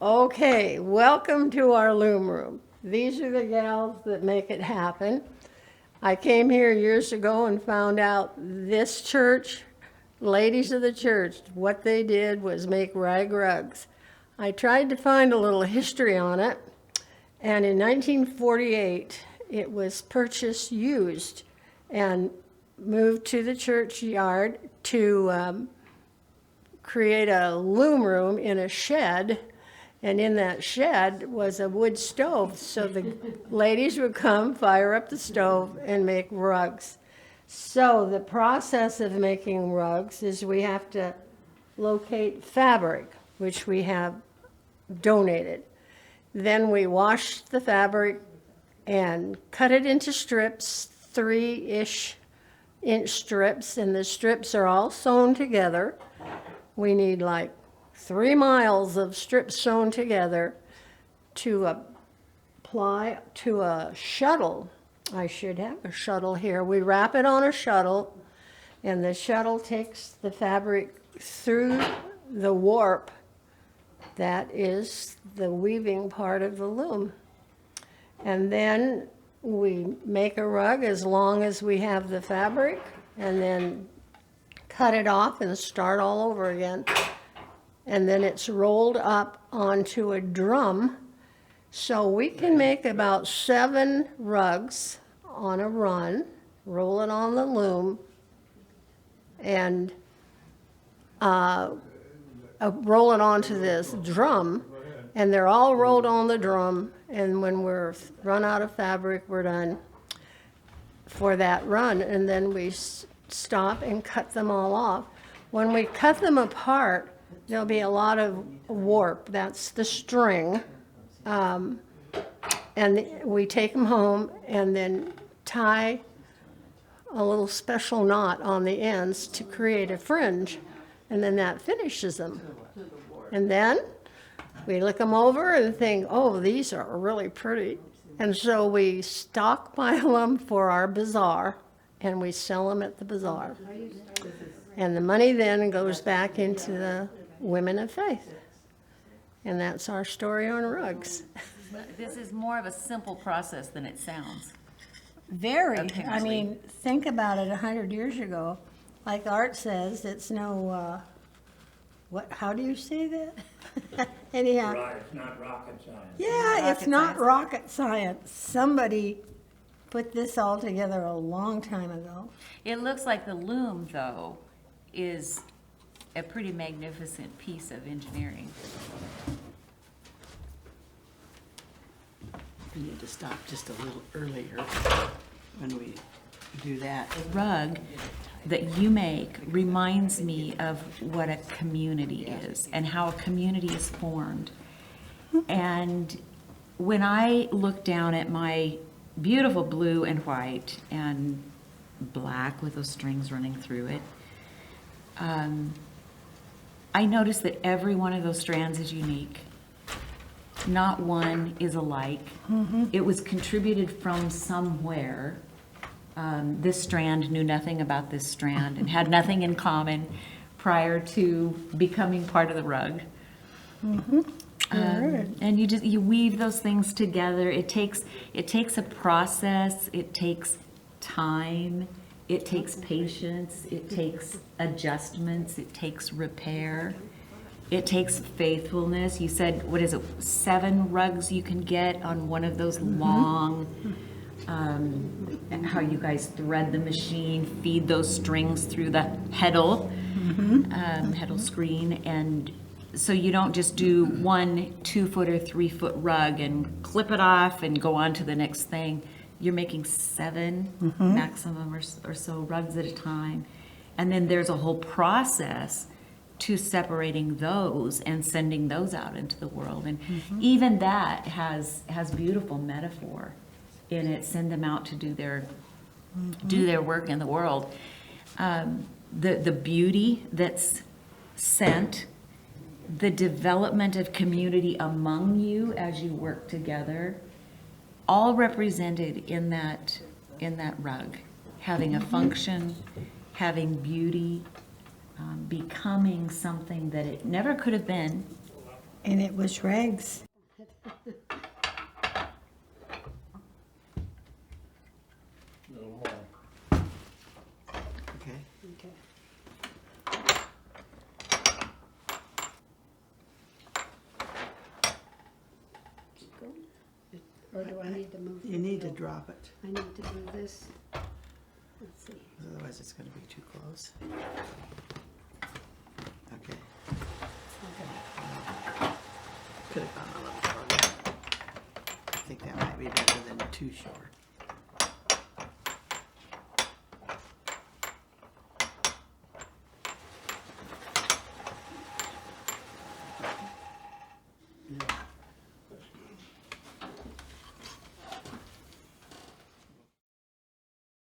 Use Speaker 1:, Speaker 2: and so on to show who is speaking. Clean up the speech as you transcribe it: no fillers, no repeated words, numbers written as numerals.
Speaker 1: Okay, welcome to our Loom room. These are the gals that make it happen. I came here years ago and found out this church, ladies of the church, what they did was make rag rugs. I tried to find a little history on it, and in 1948, it was purchased used and moved to the churchyard to create a loom room in a shed. And in that shed was a wood stove, so the ladies would come, fire up the stove, and make rugs. So the process of making rugs is we have to locate fabric, which we have donated. Then we wash the fabric and cut it into strips, 3-ish inch strips, and the strips are all sewn together. We need like 3 miles of strips sewn together to apply to a shuttle. I should have a shuttle here. We wrap it on a shuttle, and the shuttle takes the fabric through the warp that is the weaving part of the loom. And then we make a rug as long as we have the fabric, and then cut it off and start all over again. And then it's rolled up onto a drum. So we can make about 7 rugs on a run, roll it on the loom, and roll it onto this drum. And they're all rolled on the drum. And when we're run out of fabric, we're done for that run. And then we stop and cut them all off. When we cut them apart, there'll be a lot of warp. That's the string. And we take them home and then tie a little special knot on the ends to create a fringe. And then that finishes them. And then we look them over and think, oh, these are really pretty. And so we stockpile them for our bazaar, and we sell them at the bazaar. And the money then goes back into the women of faith. And that's our story on rugs.
Speaker 2: This is more of a simple process than it sounds.
Speaker 1: Very. I
Speaker 2: Apparently.
Speaker 1: mean, think about it 100 years ago. Like Art says, it's no, how do you say that? Anyhow.
Speaker 3: Right, it's not rocket science.
Speaker 1: Yeah, it's
Speaker 2: Rocket
Speaker 1: not
Speaker 2: science.
Speaker 1: rocket science. Somebody put this all together a long time ago.
Speaker 2: It looks like the loom, though, is a pretty magnificent piece of engineering.
Speaker 4: We need to stop just a little earlier when we do that.
Speaker 2: The rug that you make reminds me of what a community is and how a community is formed. And when I look down at my beautiful blue and white and black with those strings running through it, I notice that every one of those strands is unique. Not one is alike. It was contributed from somewhere. This strand knew nothing about this strand and had nothing in common prior to becoming part of the rug. And you weave those things together. It takes a process. It takes time. It takes patience. It takes adjustments. It takes repair. It takes faithfulness. You said, what is it, 7 rugs you can get on one of those long, how you guys thread the machine, feed those strings through the heddle, heddle screen. And so you don't just do 1 2-foot or 3-foot rug and clip it off and go on to the next thing. You're making 7 maximum or so rugs at a time. And then there's a whole process to separating those and sending those out into the world. And even that has beautiful metaphor in it. Send them out to do their work in the world. The beauty that's sent, the development of community among you as you work together, all represented in that rug, having a function, having beauty, becoming something that it never could have been
Speaker 3: And it was rags.
Speaker 4: Okay.
Speaker 5: Or do I need to move?
Speaker 4: You need to drop it,
Speaker 5: I need to move this. Let's see.
Speaker 4: otherwise it's gonna be too close. Okay. Could have gone a little farther. I think that might be better than too short.